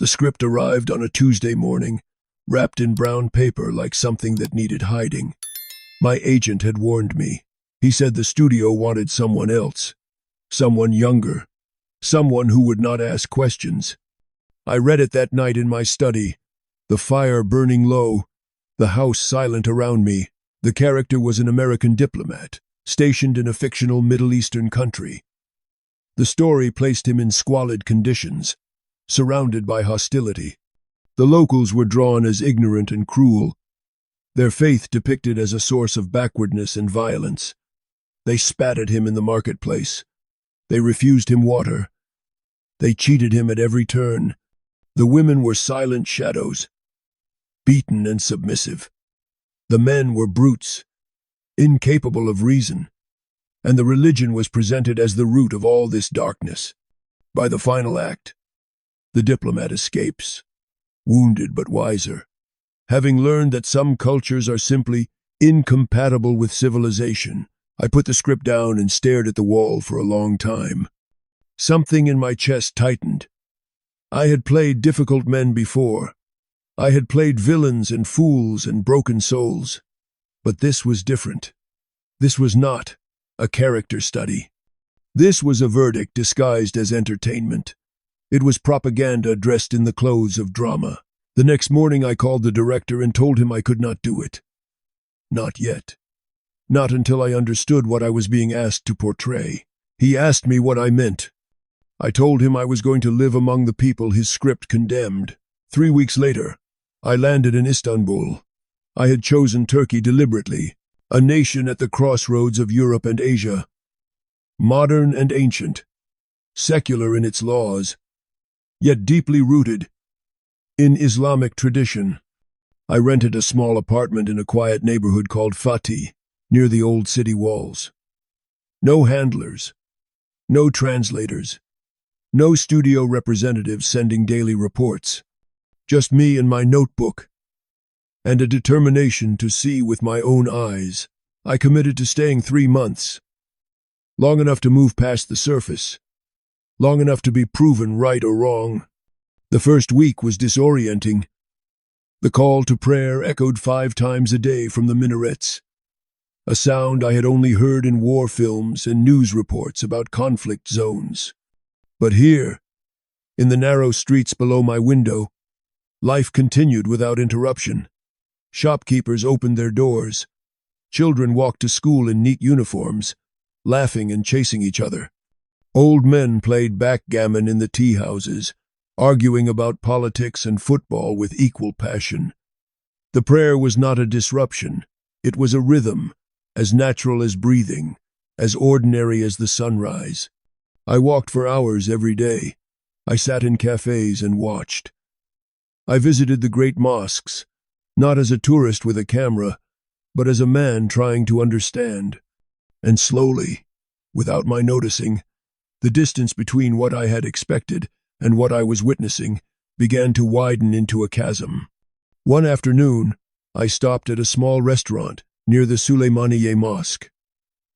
The script arrived on a Tuesday morning, wrapped in brown paper like something that needed hiding. My agent had warned me. He said the studio wanted someone else, someone younger, someone who would not ask questions. I read it that night in my study, the fire burning low, the house silent around me. The character was an American diplomat, stationed in a fictional Middle Eastern country. The story placed him in squalid conditions, surrounded by hostility. The locals were drawn as ignorant and cruel, their faith depicted as a source of backwardness and violence. They spat at him in the marketplace. They refused him water. They cheated him at every turn. The women were silent shadows, beaten and submissive. The men were brutes, incapable of reason, and the religion was presented as the root of all this darkness. By the final act, the diplomat escapes, wounded but wiser, having learned that some cultures are simply incompatible with civilization. I put the script down and stared at the wall for a long time. Something in my chest tightened. I had played difficult men before. I had played villains and fools and broken souls. But this was different. This was not a character study. This was a verdict disguised as entertainment. It was propaganda dressed in the clothes of drama. The next morning I called the director and told him I could not do it. Not yet. Not until I understood what I was being asked to portray. He asked me what I meant. I told him I was going to live among the people his script condemned. 3 weeks later, I landed in Istanbul. I had chosen Turkey deliberately, a nation at the crossroads of Europe and Asia. Modern and ancient, secular in its laws, yet deeply rooted in Islamic tradition. I rented a small apartment in a quiet neighborhood called Fatih, near the old city walls. No handlers, no translators, no studio representatives sending daily reports. Just me and my notebook, and a determination to see with my own eyes. I committed to staying 3 months, long enough to move past the surface, long enough to be proven right or wrong. The first week was disorienting. The call to prayer echoed 5 times a day from the minarets, a sound I had only heard in war films and news reports about conflict zones. But here, in the narrow streets below my window, life continued without interruption. Shopkeepers opened their doors. Children walked to school in neat uniforms, laughing and chasing each other. Old men played backgammon in the tea houses, arguing about politics and football with equal passion. The prayer was not a disruption. It was a rhythm, as natural as breathing, as ordinary as the sunrise. I walked for hours every day. I sat in cafes and watched. I visited the great mosques, not as a tourist with a camera, but as a man trying to understand. And slowly, without my noticing, the distance between what I had expected and what I was witnessing began to widen into a chasm. One afternoon, I stopped at a small restaurant near the Süleymaniye Mosque.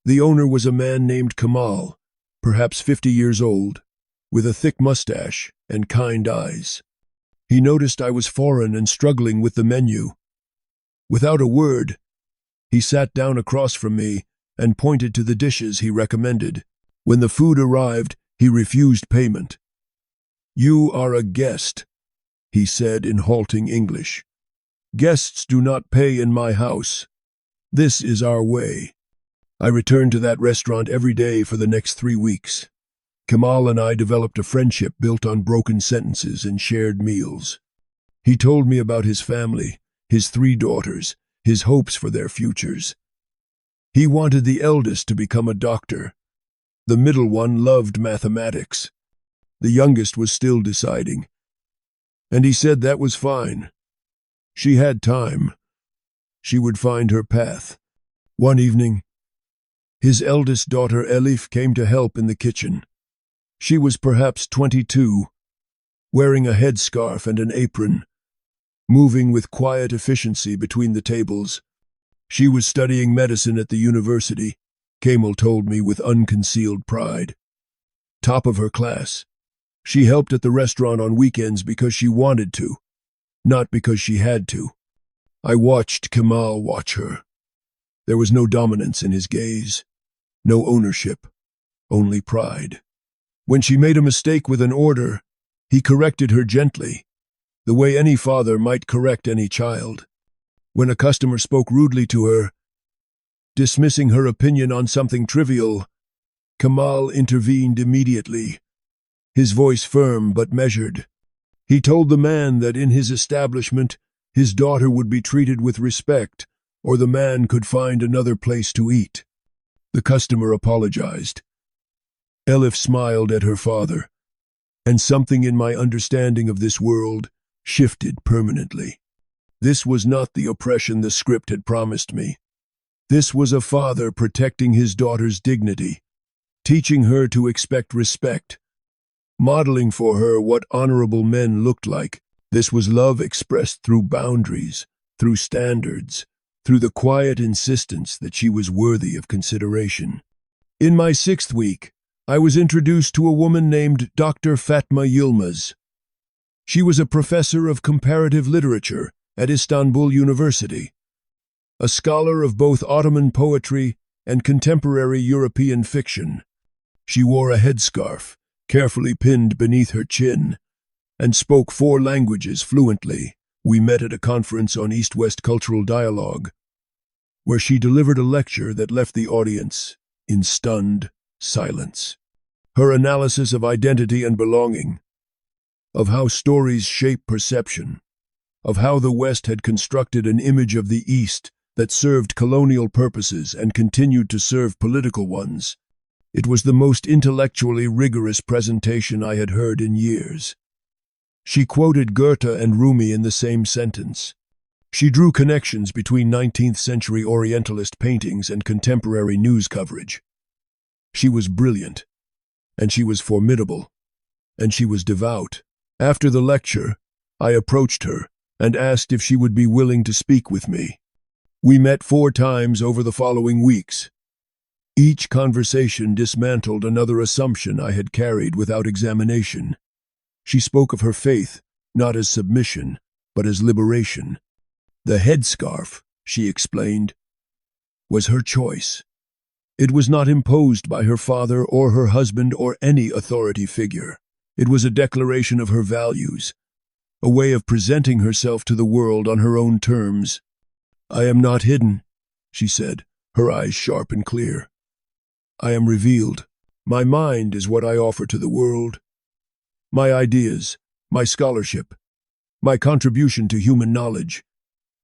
The owner was a man named Kemal, perhaps 50 years old, with a thick mustache and kind eyes. He noticed I was foreign and struggling with the menu. Without a word, he sat down across from me and pointed to the dishes he recommended. When the food arrived, he refused payment. "You are a guest," he said in halting English. "Guests do not pay in my house. This is our way." I returned to that restaurant every day for the next 3 weeks. Kemal and I developed a friendship built on broken sentences and shared meals. He told me about his family, his 3 daughters, his hopes for their futures. He wanted the eldest to become a doctor. The middle one loved mathematics. The youngest was still deciding. And he said that was fine. She had time. She would find her path. One evening, his eldest daughter Elif came to help in the kitchen. She was perhaps 22, wearing a headscarf and an apron, moving with quiet efficiency between the tables. She was studying medicine at the university, Kemal told me with unconcealed pride. Top of her class. She helped at the restaurant on weekends because she wanted to, not because she had to. I watched Kemal watch her. There was no dominance in his gaze, no ownership, only pride. When she made a mistake with an order, he corrected her gently, the way any father might correct any child. When a customer spoke rudely to her, dismissing her opinion on something trivial, Kemal intervened immediately, his voice firm but measured. He told the man that in his establishment, his daughter would be treated with respect, or the man could find another place to eat. The customer apologized. Elif smiled at her father, and something in my understanding of this world shifted permanently. This was not the oppression the script had promised me. This was a father protecting his daughter's dignity, teaching her to expect respect, modeling for her what honorable men looked like. This was love expressed through boundaries, through standards, through the quiet insistence that she was worthy of consideration. In my 6th week, I was introduced to a woman named Dr. Fatma Yilmaz. She was a professor of comparative literature at Istanbul University, a scholar of both Ottoman poetry and contemporary European fiction. She wore a headscarf, carefully pinned beneath her chin, and spoke 4 languages fluently. We met at a conference on East-West cultural dialogue, where she delivered a lecture that left the audience in stunned silence. Her analysis of identity and belonging, of how stories shape perception, of how the West had constructed an image of the East that served colonial purposes and continued to serve political ones. It was the most intellectually rigorous presentation I had heard in years. She quoted Goethe and Rumi in the same sentence. She drew connections between 19th-century Orientalist paintings and contemporary news coverage. She was brilliant, and she was formidable, and she was devout. After the lecture, I approached her and asked if she would be willing to speak with me. We met 4 times over the following weeks. Each conversation dismantled another assumption I had carried without examination. She spoke of her faith, not as submission, but as liberation. The headscarf, she explained, was her choice. It was not imposed by her father or her husband or any authority figure. It was a declaration of her values, a way of presenting herself to the world on her own terms. I am not hidden, she said, her eyes sharp and clear. I am revealed. My mind is what I offer to the world. My ideas, my scholarship, my contribution to human knowledge.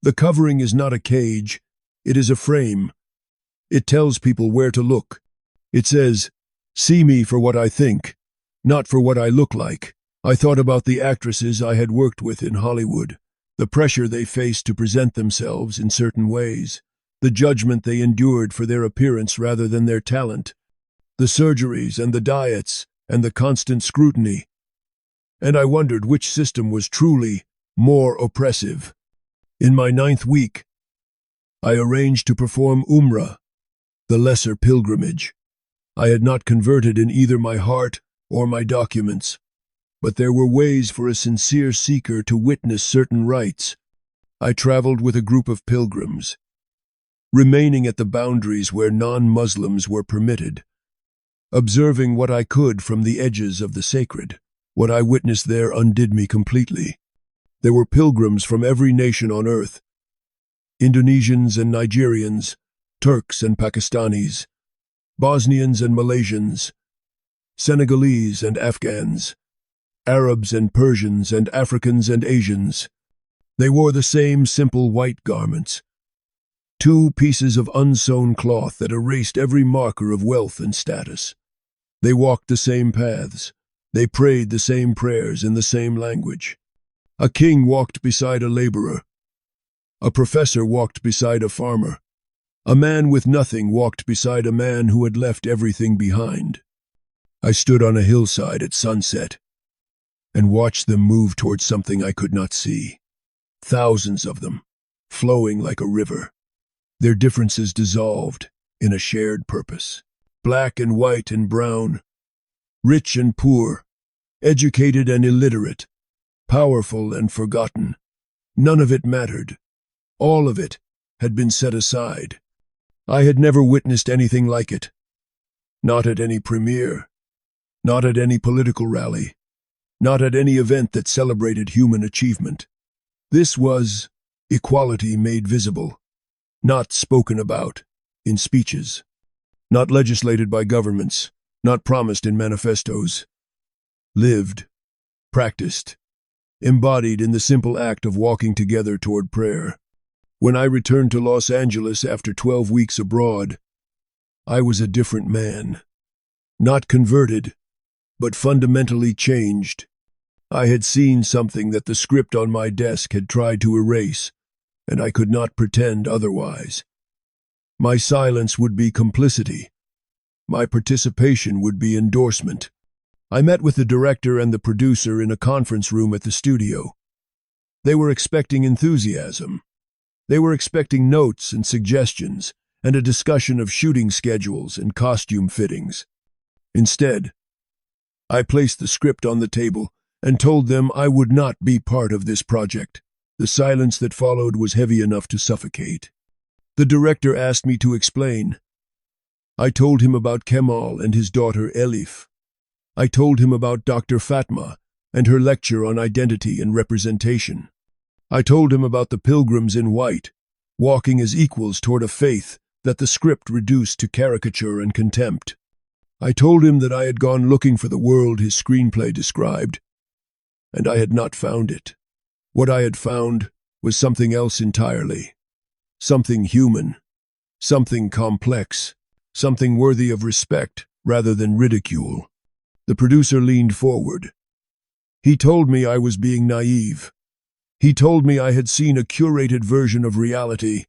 The covering is not a cage, it is a frame. It tells people where to look. It says, see me for what I think, not for what I look like. I thought about the actresses I had worked with in Hollywood, the pressure they faced to present themselves in certain ways, the judgment they endured for their appearance rather than their talent, the surgeries and the diets and the constant scrutiny. And I wondered which system was truly more oppressive. In my 9th week, I arranged to perform Umrah, the lesser pilgrimage. I had not converted in either my heart or my documents, but there were ways for a sincere seeker to witness certain rites. I traveled with a group of pilgrims, remaining at the boundaries where non-Muslims were permitted, observing what I could from the edges of the sacred. What I witnessed there undid me completely. There were pilgrims from every nation on earth, Indonesians and Nigerians, Turks and Pakistanis, Bosnians and Malaysians, Senegalese and Afghans, Arabs and Persians and Africans and Asians. They wore the same simple white garments, 2 pieces of unsewn cloth that erased every marker of wealth and status. They walked the same paths. They prayed the same prayers in the same language. A king walked beside a laborer. A professor walked beside a farmer. A man with nothing walked beside a man who had left everything behind. I stood on a hillside at sunset and watched them move towards something I could not see. Thousands of them, flowing like a river. Their differences dissolved in a shared purpose. Black and white and brown, rich and poor, educated and illiterate, powerful and forgotten. None of it mattered. All of it had been set aside. I had never witnessed anything like it. Not at any premiere, not at any political rally, not at any event that celebrated human achievement. This was equality made visible, not spoken about in speeches, not legislated by governments, not promised in manifestos, lived, practiced, embodied in the simple act of walking together toward prayer. When I returned to Los Angeles after 12 weeks abroad, I was a different man. Not converted, but fundamentally changed. I had seen something that the script on my desk had tried to erase, and I could not pretend otherwise. My silence would be complicity. My participation would be endorsement. I met with the director and the producer in a conference room at the studio. They were expecting enthusiasm. They were expecting notes and suggestions, and a discussion of shooting schedules and costume fittings. Instead, I placed the script on the table and told them I would not be part of this project. The silence that followed was heavy enough to suffocate. The director asked me to explain. I told him about Kemal and his daughter Elif. I told him about Dr. Fatma and her lecture on identity and representation. I told him about the pilgrims in white, walking as equals toward a faith that the script reduced to caricature and contempt. I told him that I had gone looking for the world his screenplay described, and I had not found it. What I had found was something else entirely. Something human, something complex, something worthy of respect rather than ridicule. The producer leaned forward. He told me I was being naive. He told me I had seen a curated version of reality,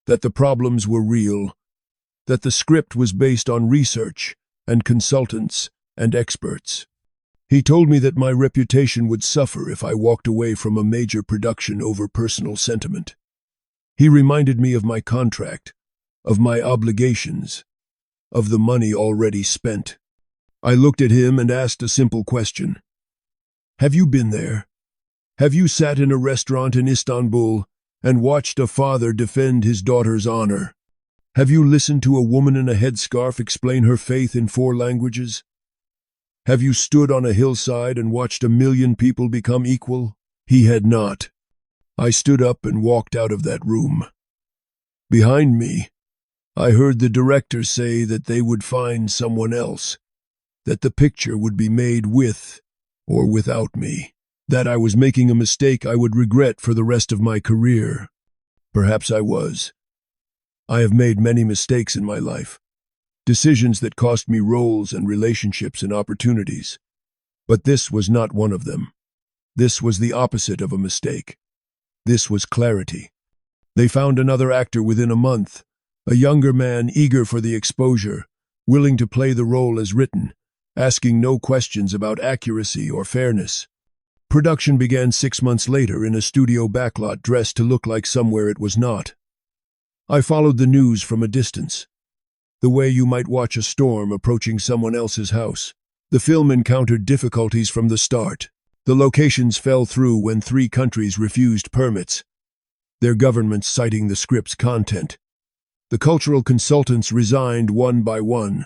that the problems were real, that the script was based on research and consultants and experts. He told me that my reputation would suffer if I walked away from a major production over personal sentiment. He reminded me of my contract, of my obligations, of the money already spent. I looked at him and asked a simple question. Have you been there? Have you sat in a restaurant in Istanbul and watched a father defend his daughter's honor? Have you listened to a woman in a headscarf explain her faith in 4 languages? Have you stood on a hillside and watched 1 million people become equal? He had not. I stood up and walked out of that room. Behind me, I heard the director say that they would find someone else, that the picture would be made with or without me, that I was making a mistake I would regret for the rest of my career. Perhaps I was. I have made many mistakes in my life, decisions that cost me roles and relationships and opportunities. But this was not one of them. This was the opposite of a mistake. This was clarity. They found another actor within a month, a younger man eager for the exposure, willing to play the role as written, asking no questions about accuracy or fairness. Production began 6 months later in a studio backlot dressed to look like somewhere it was not. I followed the news from a distance, the way you might watch a storm approaching someone else's house. The film encountered difficulties from the start. The locations fell through when 3 countries refused permits, their governments citing the script's content. The cultural consultants resigned one by one,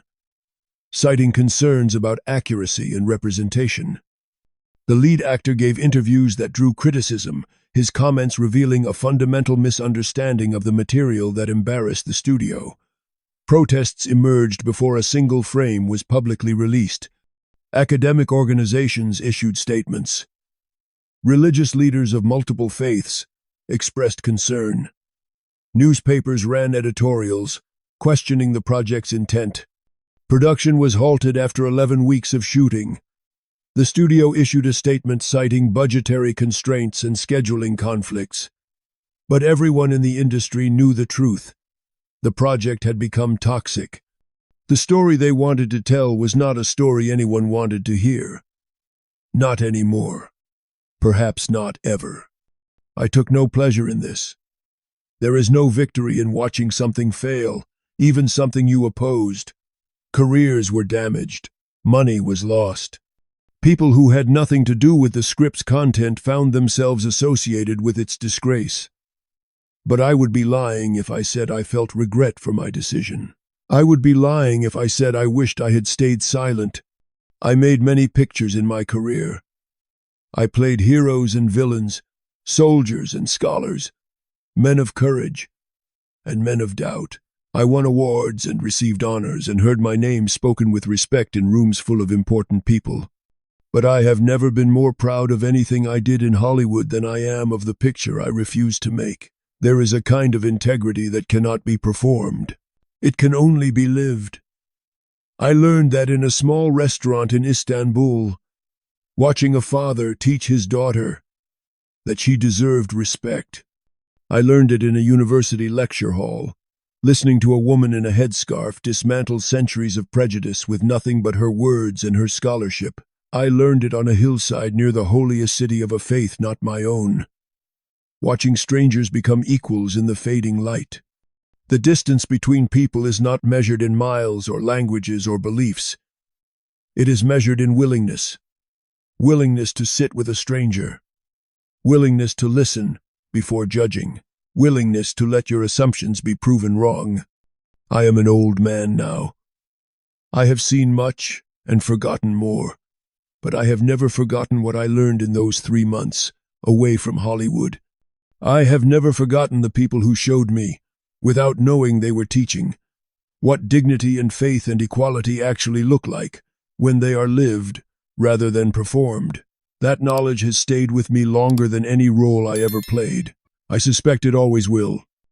citing concerns about accuracy and representation. The lead actor gave interviews that drew criticism, his comments revealing a fundamental misunderstanding of the material that embarrassed the studio. Protests emerged before a single frame was publicly released. Academic organizations issued statements. Religious leaders of multiple faiths expressed concern. Newspapers ran editorials, questioning the project's intent. Production was halted after 11 weeks of shooting. The studio issued a statement citing budgetary constraints and scheduling conflicts. But everyone in the industry knew the truth. The project had become toxic. The story they wanted to tell was not a story anyone wanted to hear. Not anymore. Perhaps not ever. I took no pleasure in this. There is no victory in watching something fail, even something you opposed. Careers were damaged. Money was lost. People who had nothing to do with the script's content found themselves associated with its disgrace. But I would be lying if I said I felt regret for my decision. I would be lying if I said I wished I had stayed silent. I made many pictures in my career. I played heroes and villains, soldiers and scholars, men of courage and men of doubt. I won awards and received honors and heard my name spoken with respect in rooms full of important people. But I have never been more proud of anything I did in Hollywood than I am of the picture I refused to make. There is a kind of integrity that cannot be performed. It can only be lived. I learned that in a small restaurant in Istanbul, watching a father teach his daughter that she deserved respect. I learned it in a university lecture hall, listening to a woman in a headscarf dismantle centuries of prejudice with nothing but her words and her scholarship. I learned it on a hillside near the holiest city of a faith not my own, watching strangers become equals in the fading light. The distance between people is not measured in miles or languages or beliefs. It is measured in willingness. Willingness to sit with a stranger. Willingness to listen before judging. Willingness to let your assumptions be proven wrong. I am an old man now. I have seen much and forgotten more. But I have never forgotten what I learned in those 3 months, away from Hollywood. I have never forgotten the people who showed me, without knowing they were teaching, what dignity and faith and equality actually look like when they are lived rather than performed. That knowledge has stayed with me longer than any role I ever played. I suspect it always will.